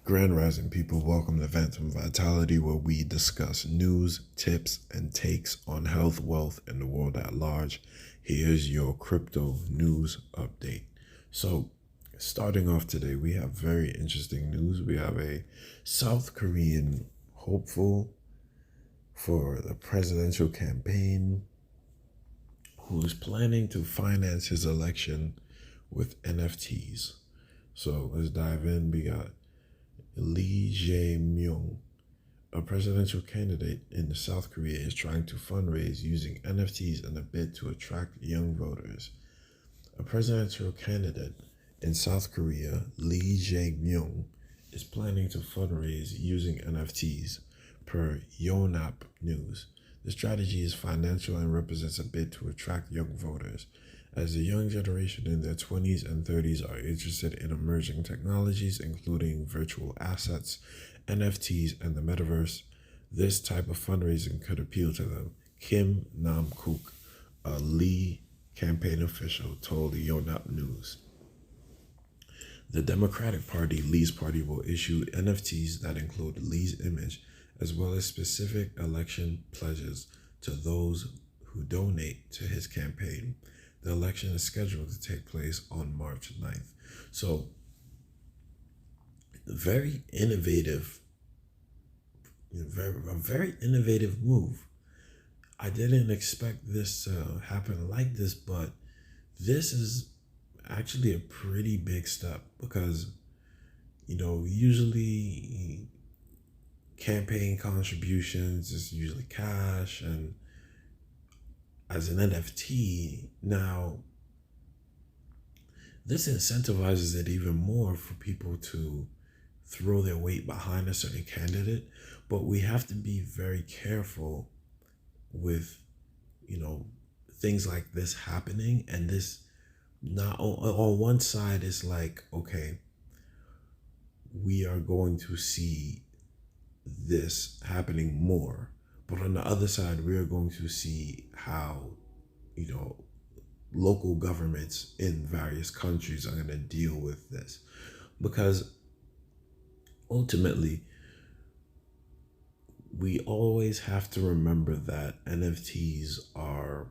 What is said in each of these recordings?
Grand Rising people, welcome to Phantom Vitality, where we discuss news, tips, and takes on health, wealth, and the world at large. Here's your crypto news update. So, starting off today, we have very interesting news. We have a South Korean hopeful for the presidential campaign who is planning to finance his election with NFTs. So, let's dive in. We got Lee Jae-myung, a presidential candidate in South Korea, is trying to fundraise using NFTs in a bid to attract young voters. A presidential candidate in South Korea, Lee Jae-myung, is planning to fundraise using NFTs, per Yonhap News. The strategy is financial and represents a bid to attract young voters. As the young generation in their 20s and 30s are interested in emerging technologies, including virtual assets, NFTs, and the metaverse, this type of fundraising could appeal to them, Kim Nam-kook, a Lee campaign official, told the Yonhap News. The Democratic Party, Lee's party, will issue NFTs that include Lee's image, as well as specific election pledges to those who donate to his campaign. The election is scheduled to take place on March 9th. So, very innovative, a very innovative move. I didn't expect this to happen like this, but this is actually a pretty big step because, usually campaign contributions is usually cash, and as an NFT, now this incentivizes it even more for people to throw their weight behind a certain candidate. But we have to be very careful with, things like this happening. And this, not on one side, is like, okay, we are going to see this happening more. But on the other side, we are going to see how, local governments in various countries are going to deal with this. Because ultimately, we always have to remember that NFTs are,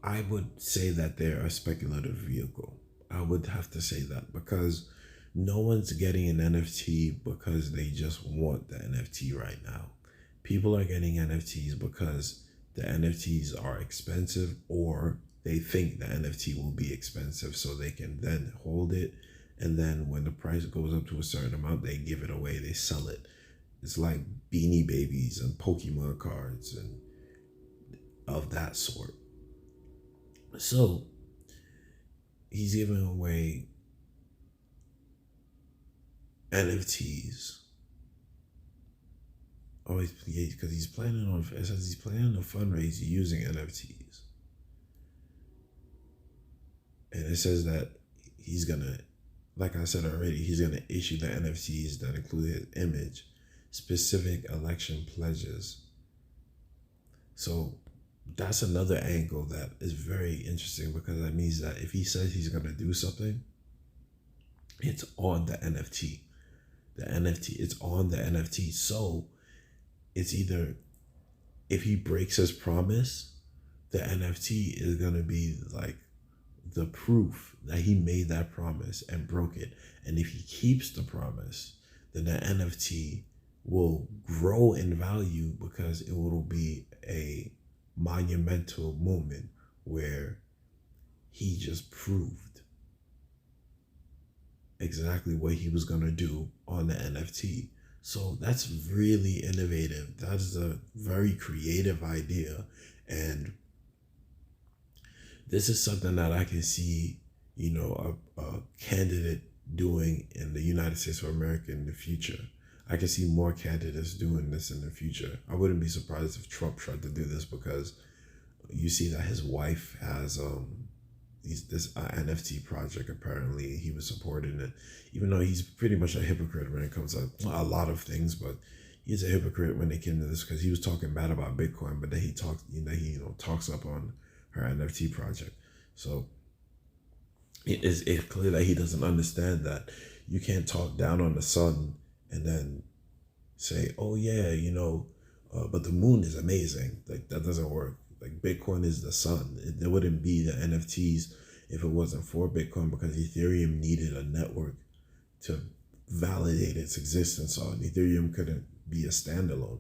I would say that they're a speculative vehicle. I would have to say that because no one's getting an NFT because they just want the NFT right now. People are getting NFTs because the NFTs are expensive, or they think the NFT will be expensive so they can then hold it. And then when the price goes up to a certain amount, they give it away, they sell it. It's like Beanie Babies and Pokemon cards and of that sort. So he's giving away NFTs. Oh, because he's planning on. It says he's planning to fundraise using NFTs, and it says that he's gonna, like I said already, he's gonna issue the NFTs that include his image, specific election pledges. So that's another angle that is very interesting, because that means that if he says he's gonna do something, it's on the NFT. It's on the NFT. So it's either, if he breaks his promise, the NFT is going to be like the proof that he made that promise and broke it. And if he keeps the promise, then the NFT will grow in value because it will be a monumental moment where he just proved exactly what he was going to do on the NFT. So that's really innovative. That's a very creative idea. And this is something that I can see, a candidate doing in the United States of America in the future. I can see more candidates doing this in the future. I wouldn't be surprised if Trump tried to do this, because you see that his wife has this NFT project. Apparently he was supporting it, even though he's pretty much a hypocrite when it comes to a lot of things. But he's a hypocrite when it came to this, because he was talking bad about Bitcoin, but then he talks up on her NFT project. So it's clear that he doesn't understand that you can't talk down on the sun and then say, oh yeah, but the moon is amazing. Like, that doesn't work. Like, Bitcoin is the sun. There wouldn't be the NFTs if it wasn't for Bitcoin, because Ethereum needed a network to validate its existence on. Ethereum couldn't be a standalone.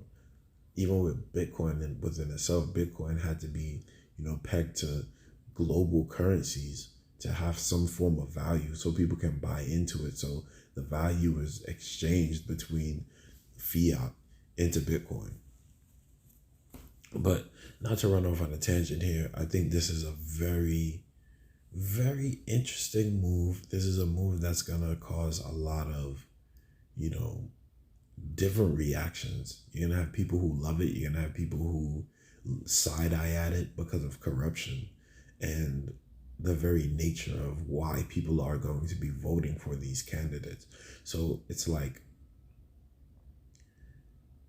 Even with Bitcoin and within itself, Bitcoin had to be, pegged to global currencies to have some form of value so people can buy into it. So the value is exchanged between fiat into Bitcoin. But not to run off on a tangent here, I think this is a very, very interesting move. This is a move that's going to cause a lot of, different reactions. You're going to have people who love it. You're going to have people who side eye at it because of corruption and the very nature of why people are going to be voting for these candidates. So it's like,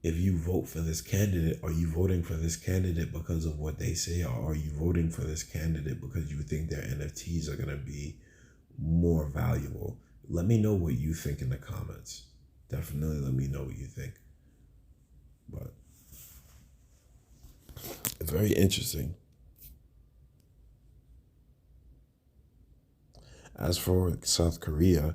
if you vote for this candidate, are you voting for this candidate because of what they say, or are you voting for this candidate because you think their NFTs are going to be more valuable? Let me know what you think in the comments. Definitely let me know what you think. But it's very interesting. As for South Korea,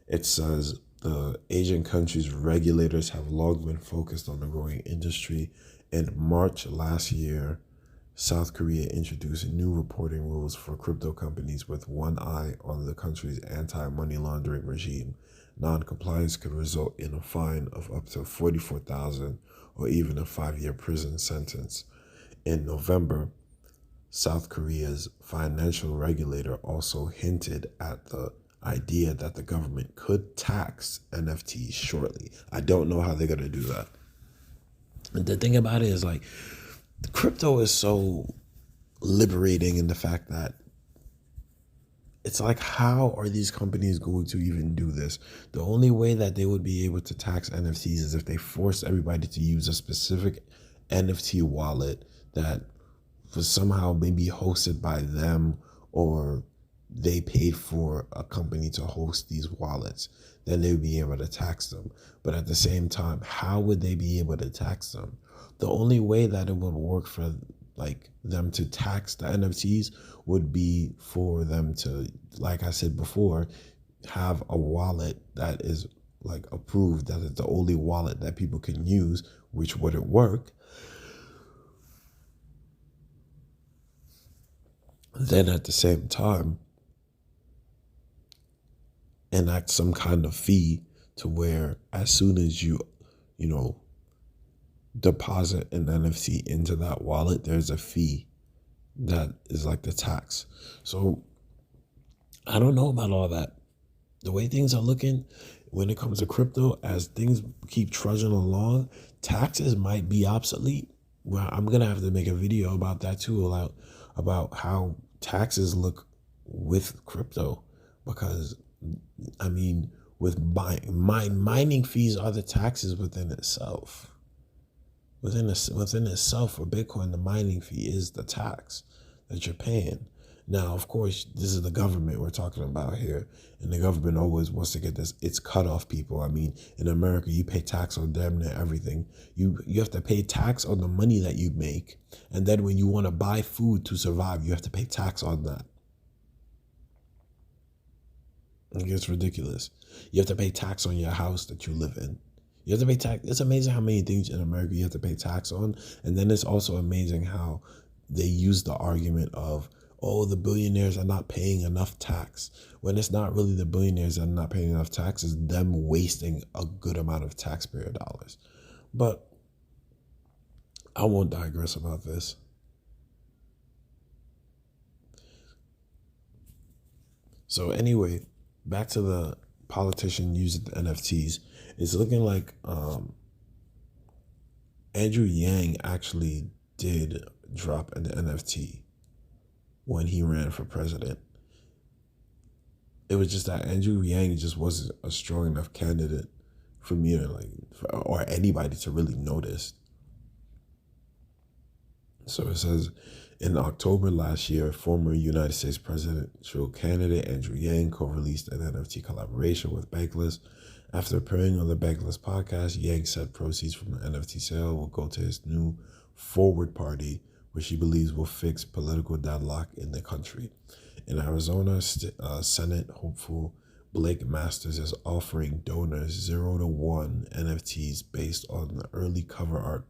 it says the Asian country's regulators have long been focused on the growing industry. In March last year, South Korea introduced new reporting rules for crypto companies with one eye on the country's anti-money laundering regime. Non-compliance could result in a fine of up to $44,000 or even a 5-year prison sentence. In November, South Korea's financial regulator also hinted at the idea that the government could tax NFTs shortly. I don't know how they're going to do that. And the thing about it is, like, crypto is so liberating in the fact that it's like, how are these companies going to even do this? The only way that they would be able to tax NFTs is if they force everybody to use a specific NFT wallet that was somehow maybe hosted by them, or they paid for a company to host these wallets. Then they would be able to tax them. But at the same time, how would they be able to tax them? The only way that it would work for them to tax the NFTs would be for them to, like I said before, have a wallet that is approved, that is the only wallet that people can use, which wouldn't work. Then at the same time, enact some kind of fee to where as soon as you deposit an NFT into that wallet, there's a fee that is like the tax. So I don't know about all that. The way things are looking when it comes to crypto, as things keep trudging along, taxes might be obsolete. Well, I'm going to have to make a video about that too, about how taxes look with crypto, because with mining fees are the taxes within itself. Within itself, for Bitcoin, the mining fee is the tax that you're paying. Now, of course, this is the government we're talking about here, and the government always wants to get its cut off people. In America, you pay tax on damn near everything. You have to pay tax on the money that you make, and then when you want to buy food to survive, you have to pay tax on that. It's ridiculous. You have to pay tax on your house that you live in. You have to pay tax. It's amazing how many things in America you have to pay tax on. And then it's also amazing how they use the argument of, oh, the billionaires are not paying enough tax, when it's not really the billionaires that are not paying enough tax, it's them wasting a good amount of taxpayer dollars. But I won't digress about this. So anyway, back to the politician using the NFTs. It's looking like Andrew Yang actually did drop an NFT when he ran for president. It was just that Andrew Yang just wasn't a strong enough candidate for me to or anybody to really notice. So it says, In October last year, former United States presidential candidate Andrew Yang co-released an NFT collaboration with Bankless. After appearing on the Bankless podcast, Yang said proceeds from the NFT sale will go to his new Forward Party, which he believes will fix political deadlock in the country. In Arizona, Senate hopeful Blake Masters is offering donors 0 to 1 NFTs based on the early cover art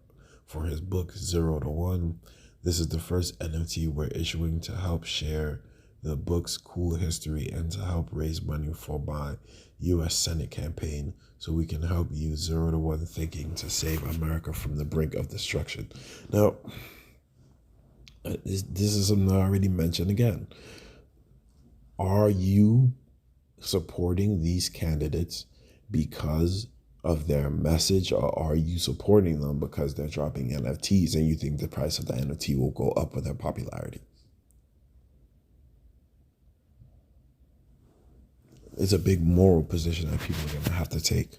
for his book 0 to 1. This is the first NFT we're issuing to help share the book's cool history and to help raise money for my U.S. Senate campaign so we can help use 0 to 1 thinking to save America from the brink of destruction. Now, this is something I already mentioned again. Are you supporting these candidates because of their message, or are you supporting them because they're dropping NFTs and you think the price of the NFT will go up with their popularity? It's a big moral position that people are going to have to take.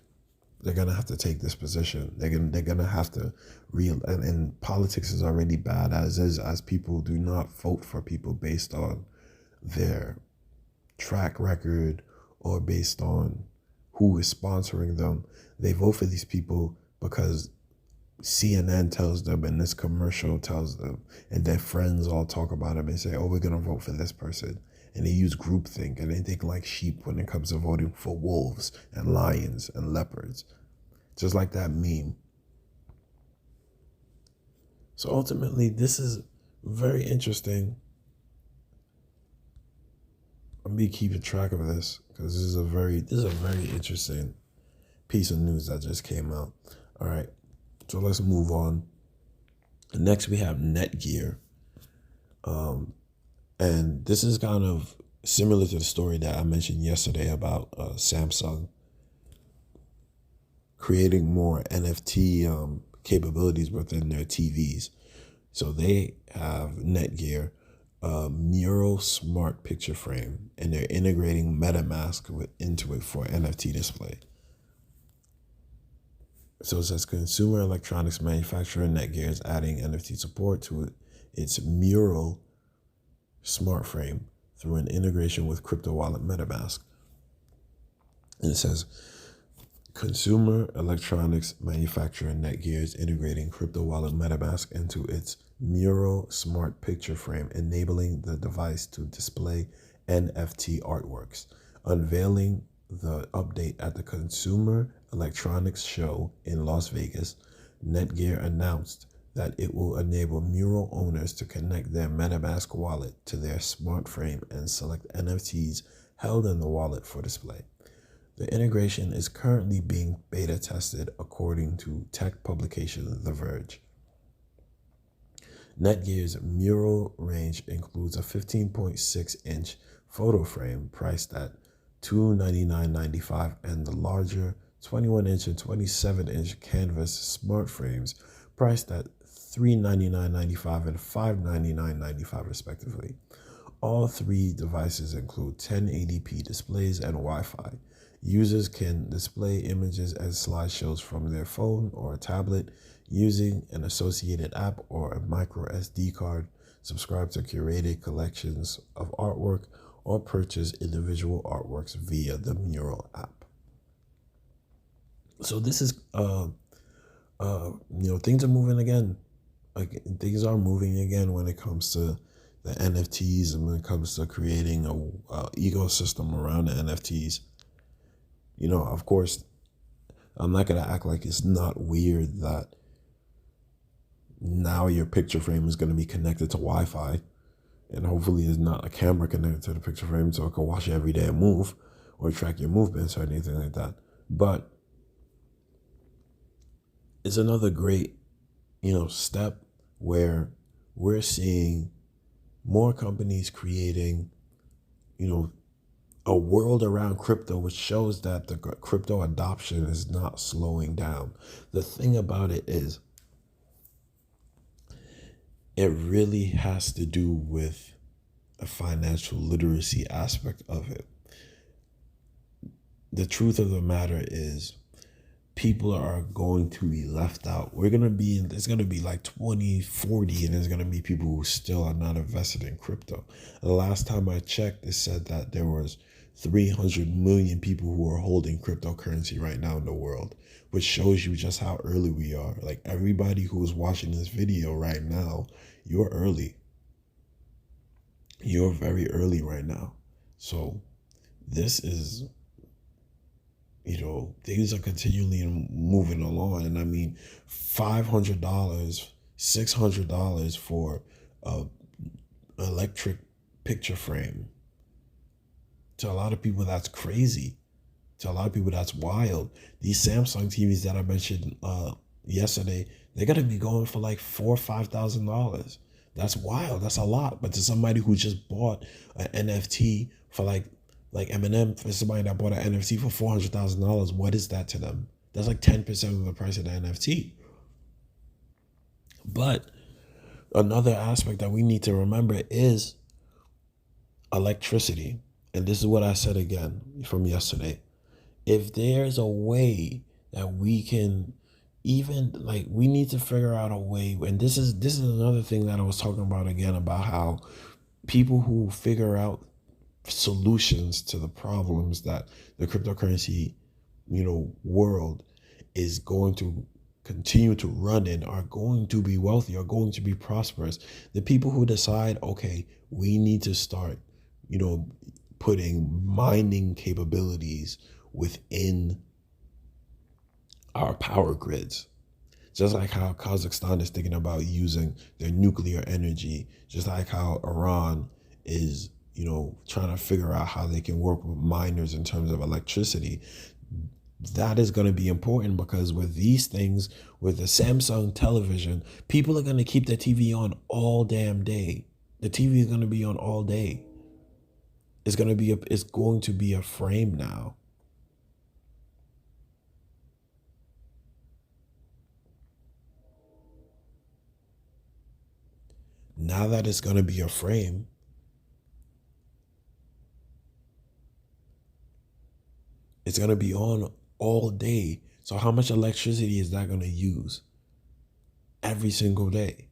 They're going to have to take this position. They're going to have to and politics is already bad as is, as people do not vote for people based on their track record or based on who is sponsoring them. They vote for these people because CNN tells them and this commercial tells them, and their friends all talk about them and say, oh, we're going to vote for this person. And they use groupthink and they think like sheep when it comes to voting for wolves and lions and leopards. Just like that meme. So ultimately, this is very interesting. I'm be keeping track of this because this is a very interesting piece of news that just came out. All right, so let's move on. Next, we have Netgear, and this is kind of similar to the story that I mentioned yesterday about Samsung creating more NFT capabilities within their TVs. So they have Netgear. Mural smart picture frame, and they're integrating MetaMask into it for NFT display. So it says consumer electronics manufacturer Netgear is adding NFT support to its Mural smart frame through an integration with crypto wallet MetaMask. And it says consumer electronics manufacturer Netgear is integrating crypto wallet MetaMask into its Mural smart picture frame, enabling the device to display NFT artworks. Unveiling the update at the Consumer Electronics Show in Las Vegas, Netgear announced that it will enable Mural owners to connect their MetaMask wallet to their smart frame and select NFTs held in the wallet for display. The integration is currently being beta tested, according to tech publication The Verge. Netgear's Mural range includes a 15.6-inch photo frame priced at $299.95 and the larger 21-inch and 27-inch canvas smart frames priced at $399.95 and $599.95 respectively. All three devices include 1080p displays and Wi-Fi. Users can display images as slideshows from their phone or a tablet using an associated app or a micro SD card, subscribe to curated collections of artwork, or purchase individual artworks via the Mural app. So this is, things are moving again. Things are moving again when it comes to the NFTs and when it comes to creating a ecosystem around the NFTs. Of course, I'm not going to act like it's not weird that now your picture frame is going to be connected to Wi-Fi, and hopefully there's not a camera connected to the picture frame so it can watch you every day and move or track your movements or anything like that. But it's another great, step where we're seeing more companies creating, a world around crypto, which shows that the crypto adoption is not slowing down. The thing about it is, it really has to do with a financial literacy aspect of it. The truth of the matter is, people are going to be left out. It's going to be like 2040, and there's going to be people who still are not invested in crypto. The last time I checked, it said that there was 300 million people who are holding cryptocurrency right now in the world, which shows you just how early we are. Like, everybody who is watching this video right now, you're early. You're very early right now. So this is, things are continually moving along. And I mean, $500, $600 for a electric picture frame. To a lot of people, that's crazy. To a lot of people, that's wild. These Samsung TVs that I mentioned yesterday, they're gonna be going for like $4,000 or $5,000. That's wild. That's a lot. But to somebody who just bought an NFT for like Eminem, for somebody that bought an NFT for $400,000, what is that to them? That's like 10% of the price of the NFT. But another aspect that we need to remember is electricity. And this is what I said again from yesterday. If there's a way that we can we need to figure out a way, and this is another thing that I was talking about again, about how people who figure out solutions to the problems that the cryptocurrency, world is going to continue to run in are going to be wealthy, are going to be prosperous. The people who decide, okay, we need to start, putting mining capabilities within our power grids. Just like how Kazakhstan is thinking about using their nuclear energy, just like how Iran is, trying to figure out how they can work with miners in terms of electricity. That is going to be important, because with these things, with the Samsung television, people are going to keep their TV on all damn day. The TV is going to be on all day. It's going to be a frame now. Now that it's going to be a frame, it's going to be on all day. So how much electricity is that going to use every single day?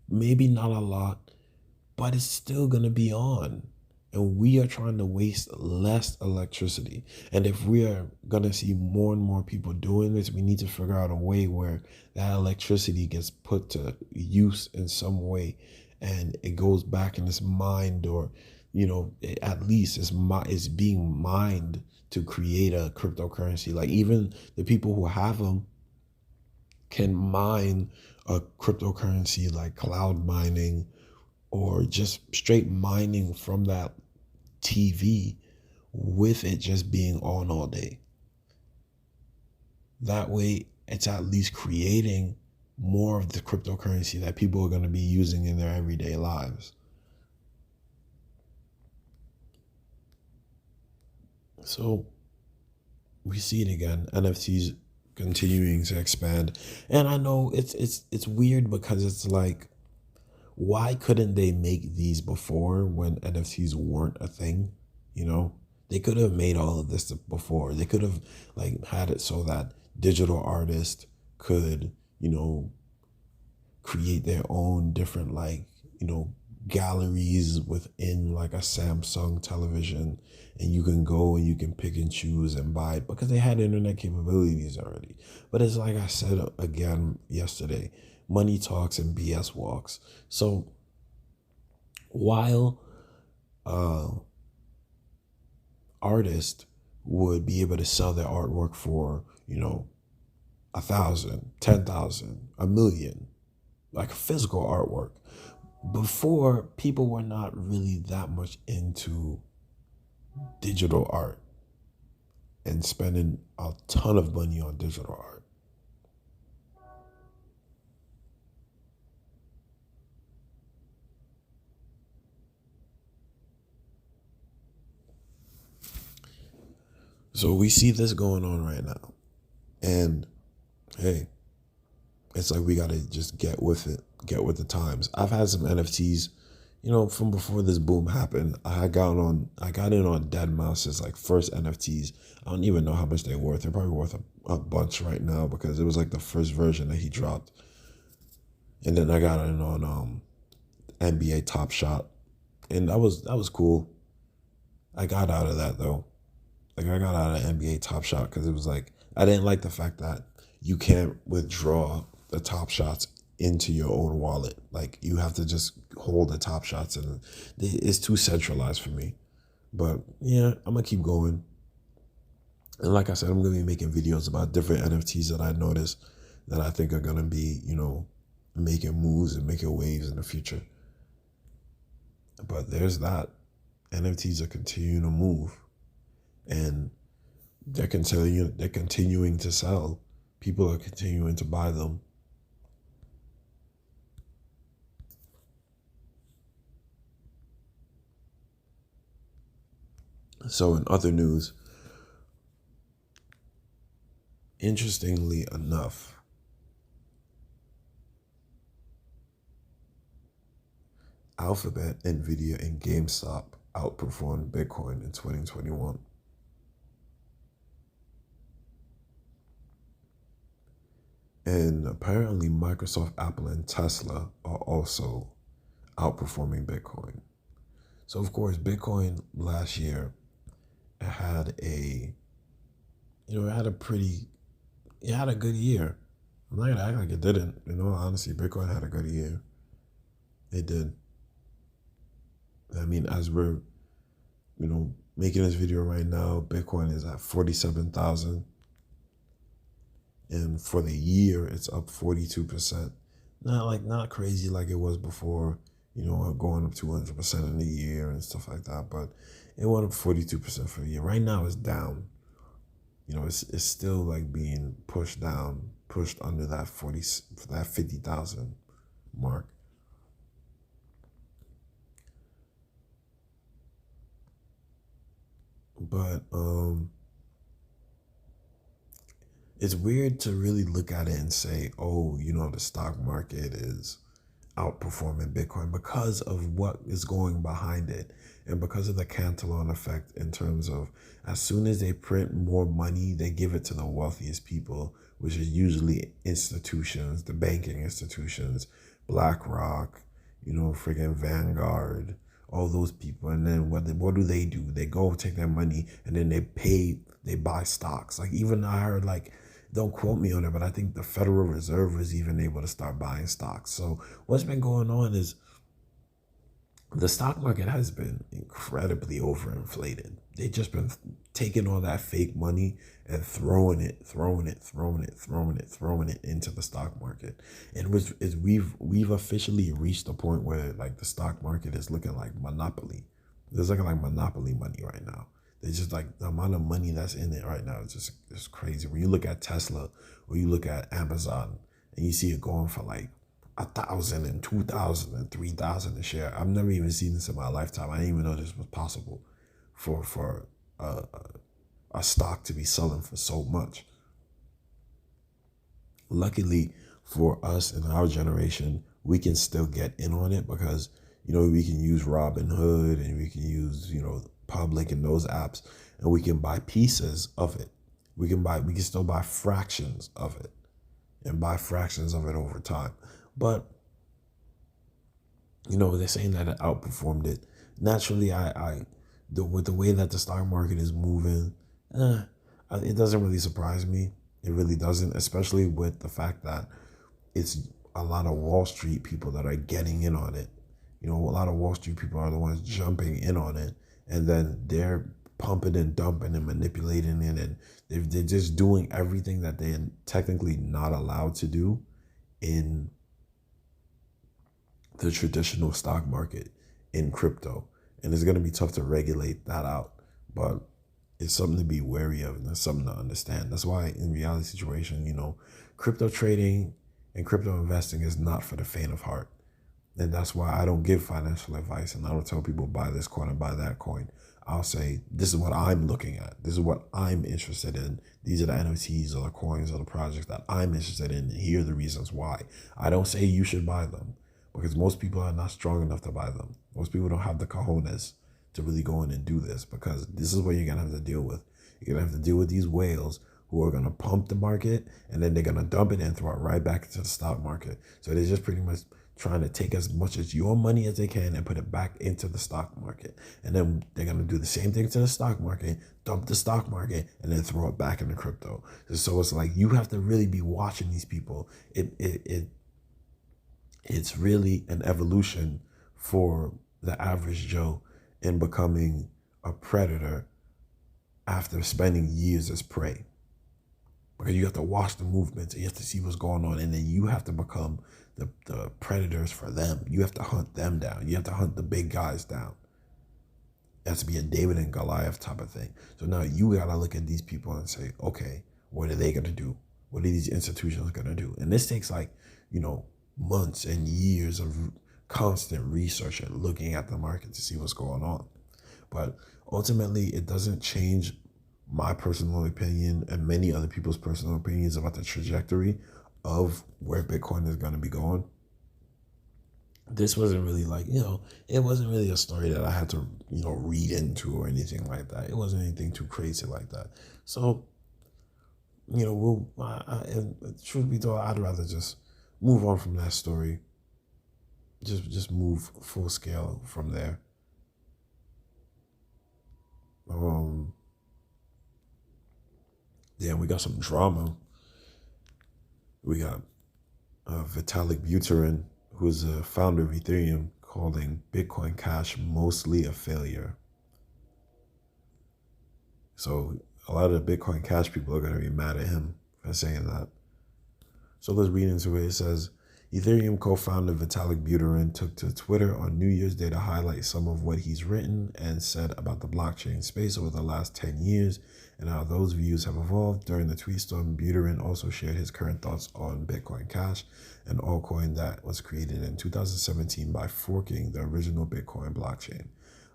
Maybe not a lot, but it's still going to be on. And we are trying to waste less electricity. And if we are going to see more and more people doing this, we need to figure out a way where that electricity gets put to use in some way, and it goes back in its mind, or, at least it's being mined to create a cryptocurrency. Like, even the people who have them can mine a cryptocurrency, like cloud mining, or just straight mining from that TV, with it just being on all day. That way, it's at least creating more of the cryptocurrency that people are going to be using in their everyday lives. So we see it again, NFTs continuing to expand. And I know it's weird, because it's like, why couldn't they make these before, when NFTs weren't a thing? They could have made all of this before. They could have had it so that digital artists could, create their own different galleries within like a Samsung television, and you can go and you can pick and choose and buy it, because they had internet capabilities already. But it's like I said again yesterday, money talks and BS walks. So while artists would be able to sell their artwork for, 1,000, 10,000, 1,000,000, like physical artwork, before, people were not really that much into digital art and spending a ton of money on digital art. So we see this going on right now. And hey, it's like we got to just get with it, get with the times. I've had some NFTs, from before this boom happened, I got in on Dead Mouse's like first NFTs. I don't even know how much they're worth. They're probably worth a bunch right now because it was like the first version that he dropped. And then I got in on NBA Top Shot, and that was cool. I got out of that though. Like I got out of NBA Top Shot because it was like I didn't like the fact that you can't withdraw the top shots into your own wallet. Like you have to just hold the top shots, and it's too centralized for me. But yeah, I'm gonna keep going. And like I said, I'm gonna be making videos about different NFTs that I notice that I think are gonna be, making moves and making waves in the future. But there's that. NFTs are continuing to move, and they're continuing to sell. People are continuing to buy them. So in other news, interestingly enough, Alphabet, Nvidia, and GameStop outperformed Bitcoin in 2021. And apparently Microsoft, Apple, and Tesla are also outperforming Bitcoin. So of course, Bitcoin last year had it had a good year. I'm not gonna act like it didn't. Honestly, Bitcoin had a good year. It did. I mean, as we're, making this video right now, Bitcoin is at 47,000. And for the year, it's up 42%. Not crazy like it was before, going up 200% in a year and stuff like that. But it went up 42% for the year. Right now, it's down. It's still like being pushed down, pushed under that 50,000 mark. But it's weird to really look at it and say, oh, the stock market is outperforming Bitcoin because of what is going behind it, and because of the Cantillon effect in terms of as soon as they print more money, they give it to the wealthiest people, which is usually institutions, the banking institutions, BlackRock, friggin' Vanguard, all those people. And then what do? They go take their money and then they buy stocks. Like even I heard, like, don't quote me on it, but I think the Federal Reserve was even able to start buying stocks. So what's been going on is the stock market has been incredibly overinflated. They've just been taking all that fake money and throwing it into the stock market. And we've officially reached a point where like the stock market is looking like monopoly. It's looking like monopoly money right now. It's just like the amount of money that's in it right now is just crazy. When you look at Tesla or you look at Amazon and you see it going for like 1,000 and 2,000 and 3,000 a share. I've never even seen this in my lifetime. I didn't even know this was possible for a stock to be selling for so much. Luckily for us in our generation, we can still get in on it because, we can use Robinhood and we can use, Public and those apps, and we can buy pieces of it. We can still buy fractions of it and buy fractions of it over time. But, they're saying that it outperformed it. Naturally, with the way that the stock market is moving, it doesn't really surprise me. It really doesn't, especially with the fact that it's a lot of Wall Street people that are getting in on it. A lot of Wall Street people are the ones jumping in on it, and then they're pumping and dumping and manipulating it, and they're just doing everything that they're technically not allowed to do in the traditional stock market in crypto. And it's going to be tough to regulate that out, but it's something to be wary of, and it's something to understand. That's why in reality situation, crypto trading and crypto investing is not for the faint of heart. And that's why I don't give financial advice, and I don't tell people buy this coin and buy that coin. I'll say, this is what I'm looking at. This is what I'm interested in. These are the NFTs or the coins or the projects that I'm interested in. And here are the reasons why. I don't say you should buy them, because most people are not strong enough to buy them. Most people don't have the cojones to really go in and do this, because this is what you're going to have to deal with. You're going to have to deal with these whales who are going to pump the market, and then they're going to dump it and throw it right back into the stock market. So they're just pretty much trying to take as much as your money as they can and put it back into the stock market. And then they're going to do the same thing to the stock market, dump the stock market, and then throw it back into crypto. So it's like you have to really be watching these people. It's really an evolution for the average Joe in becoming a predator after spending years as prey. Because you have to watch the movements, and you have to see what's going on, and then you have to become the predators for them. You have to hunt them down. You have to hunt the big guys down. It has to be a David and Goliath type of thing. So now you got to look at these people and say, okay, what are they going to do? What are these institutions going to do? And this takes months and years of constant research and looking at the market to see what's going on. But ultimately, it doesn't change my personal opinion and many other people's personal opinions about the trajectory of where Bitcoin is going to be going. This wasn't really it wasn't really a story that I had to, read into or anything like that. It wasn't anything too crazy like that. So, truth be told, I'd rather just move on from that story. Just move full scale from there. Then we got some drama. We got Vitalik Buterin, who's a founder of Ethereum, calling Bitcoin Cash mostly a failure. So a lot of the Bitcoin Cash people are going to be mad at him for saying that. So let's read into it. It says, Ethereum co-founder Vitalik Buterin took to Twitter on New Year's Day to highlight some of what he's written and said about the blockchain space over the last 10 years and how those views have evolved. During the tweet storm, Buterin also shared his current thoughts on Bitcoin Cash, an altcoin that was created in 2017 by forking the original Bitcoin blockchain.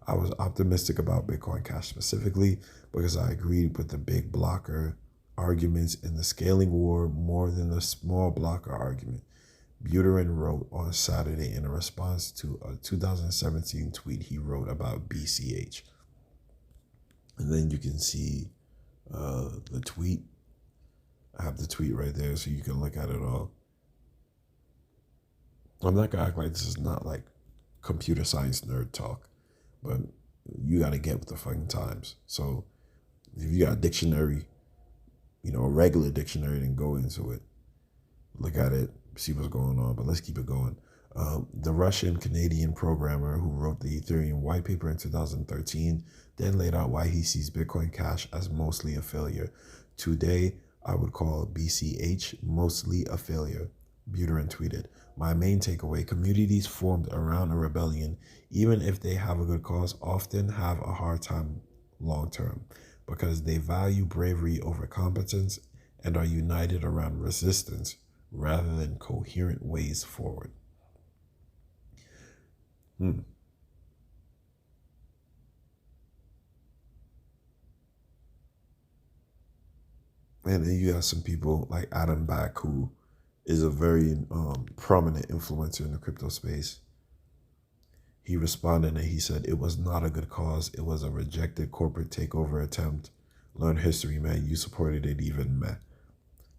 I was optimistic about Bitcoin Cash specifically because I agreed with the big blocker arguments in the scaling war more than the small blocker argument, Buterin wrote on Saturday in a response to a 2017 tweet he wrote about BCH. And then you can see the tweet. I have the tweet right there so you can look at it all. I'm not going to act like this is not like computer science nerd talk, but you got to get with the fucking times. So if you got a dictionary, a regular dictionary, then go into it. Look at it, see what's going on, but let's keep it going. The Russian-Canadian programmer who wrote the Ethereum white paper in 2013 then laid out why he sees Bitcoin Cash as mostly a failure. Today, I would call BCH mostly a failure, Buterin tweeted. My main takeaway, communities formed around a rebellion, even if they have a good cause, often have a hard time long term because they value bravery over competence and are united around resistance rather than coherent ways forward. And then you got some people like Adam Back, who is a very prominent influencer in the crypto space. He responded and he said, it was not a good cause. It was a rejected corporate takeover attempt. Learn history, man. You supported it even, man.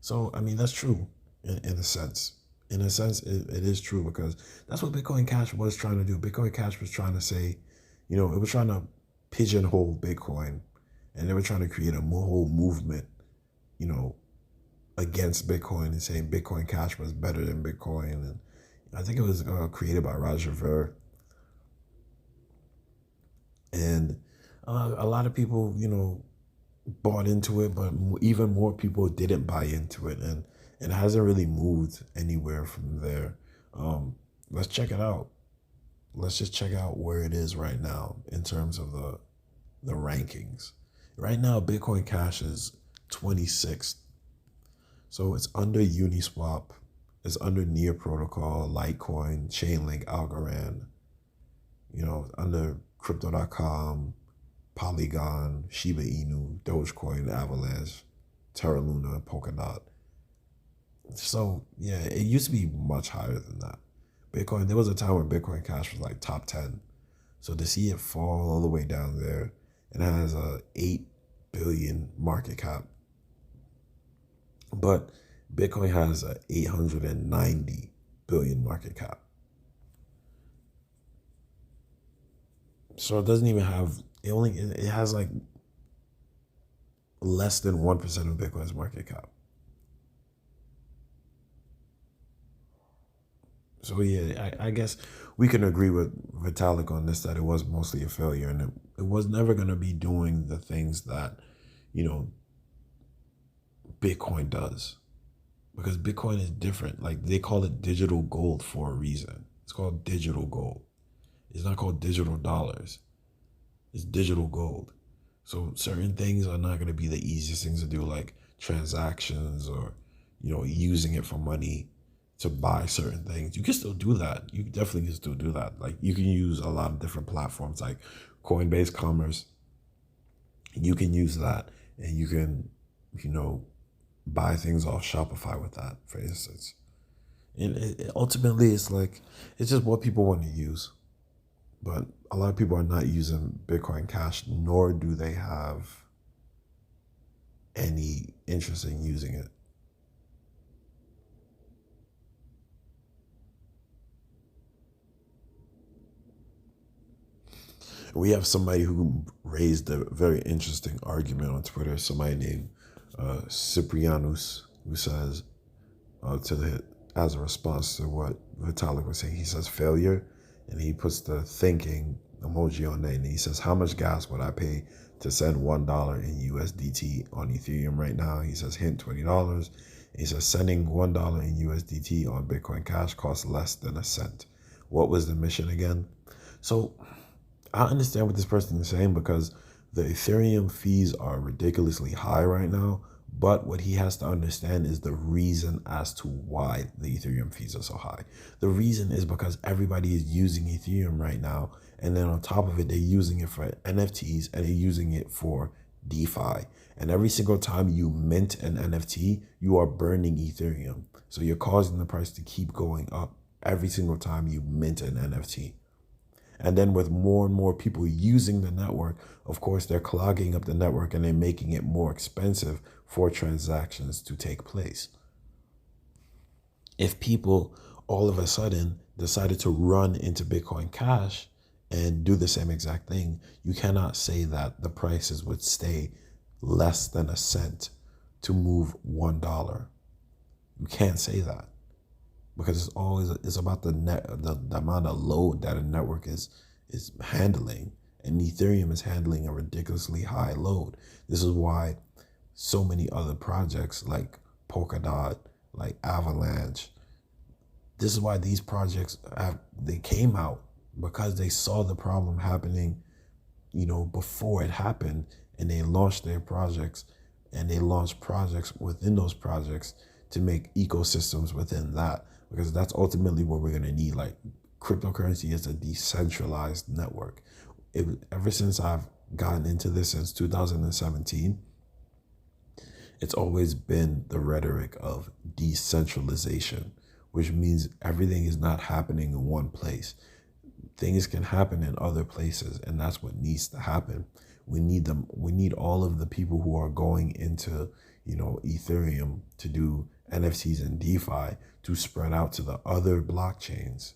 So, I mean, that's true in a sense. In a sense, it is true because that's what Bitcoin Cash was trying to do. Bitcoin Cash was trying to say, it was trying to pigeonhole Bitcoin, and they were trying to create a whole movement, against Bitcoin and saying Bitcoin Cash was better than Bitcoin. And I think it was created by Roger Ver. And a lot of people, bought into it, but even more people didn't buy into it. And it hasn't really moved anywhere from there. Let's check it out. Let's just check out where it is right now in terms of the rankings. Right now, Bitcoin Cash is 26th. So it's under Uniswap. It's under Near Protocol, Litecoin, Chainlink, Algorand. Under Crypto.com, Polygon, Shiba Inu, Dogecoin, Avalanche, Terra Luna, Polkadot. So, yeah, it used to be much higher than that. Bitcoin, there was a time when Bitcoin Cash was like top 10. So to see it fall all the way down there, it has a 8 billion market cap, but Bitcoin has a 890 billion market cap. So it doesn't even have, it has like less than 1% of Bitcoin's market cap. So yeah, I guess we can agree with Vitalik on this, that it was mostly a failure, and it was never going to be doing the things that, you know, Bitcoin does, because Bitcoin is different. Like, they call it digital gold for a reason. It's called digital gold. It's not called digital dollars. It's digital gold. So certain things are not going to be the easiest things to do, like transactions or, you know, using it for money to buy certain things. You can still do that. You definitely can still do that. Like, you can use a lot of different platforms like Coinbase Commerce. You can use that, and you can, you know, buy things off Shopify with that, for instance. And ultimately, it's like, it's just what people want to use. But a lot of people are not using Bitcoin Cash, nor do they have any interest in using it. We have somebody who raised a very interesting argument on Twitter. Somebody named Cyprianus, who says, as a response to what Vitalik was saying, he says failure, and he puts the thinking emoji on there, and he says, how much gas would I pay to send $1 in USDT on Ethereum right now? He says, hint, $20. He says, sending $1 in USDT on Bitcoin Cash costs less than a cent. What was the mission again? So I understand what this person is saying, because the Ethereum fees are ridiculously high right now. But what he has to understand is the reason as to why the Ethereum fees are so high. The reason is because everybody is using Ethereum right now. And then on top of it, they're using it for NFTs, and they're using it for DeFi. And every single time you mint an NFT, you are burning Ethereum. So you're causing the price to keep going up every single time you mint an NFT. And then with more and more people using the network, of course, they're clogging up the network, and they're making it more expensive for transactions to take place. If people all of a sudden decided to run into Bitcoin Cash and do the same exact thing, you cannot say that the prices would stay less than a cent to move $1. You can't say that, because it's about the amount of load that a network is handling, and Ethereum is handling a ridiculously high load. This is why so many other projects like Polkadot, like Avalanche, this is why these projects they came out, because they saw the problem happening, you know, before it happened, and they launched their projects, and they launched projects within those projects to make ecosystems within that, because that's ultimately what we're going to need. Like, cryptocurrency is a decentralized network. Ever since I've gotten into this, since 2017, it's always been the rhetoric of decentralization, which means everything is not happening in one place. Things can happen in other places, and that's what needs to happen. We need them. We need all of the people who are going into, you know, Ethereum to do NFTs and DeFi to spread out to the other blockchains.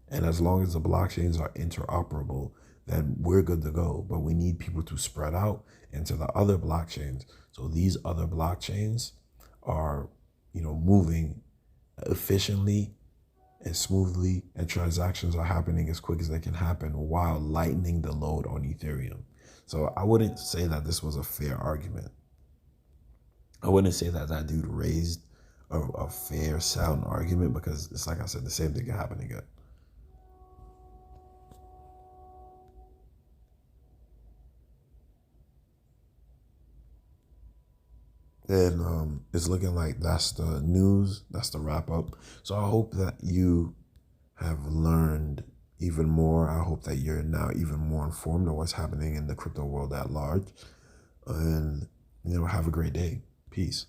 And as long as the blockchains are interoperable, then we're good to go. But we need people to spread out into the other blockchains. So these other blockchains are, you know, moving efficiently and smoothly, and transactions are happening as quick as they can happen while lightening the load on Ethereum. So I wouldn't say that this was a fair argument. I wouldn't say that that dude raised a fair, sound argument, because it's like I said, the same thing can happen again. And it's looking like that's the news. That's the wrap up. So I hope that you have learned even more. I hope that you're now even more informed of what's happening in the crypto world at large. And, you know, have a great day. Peace.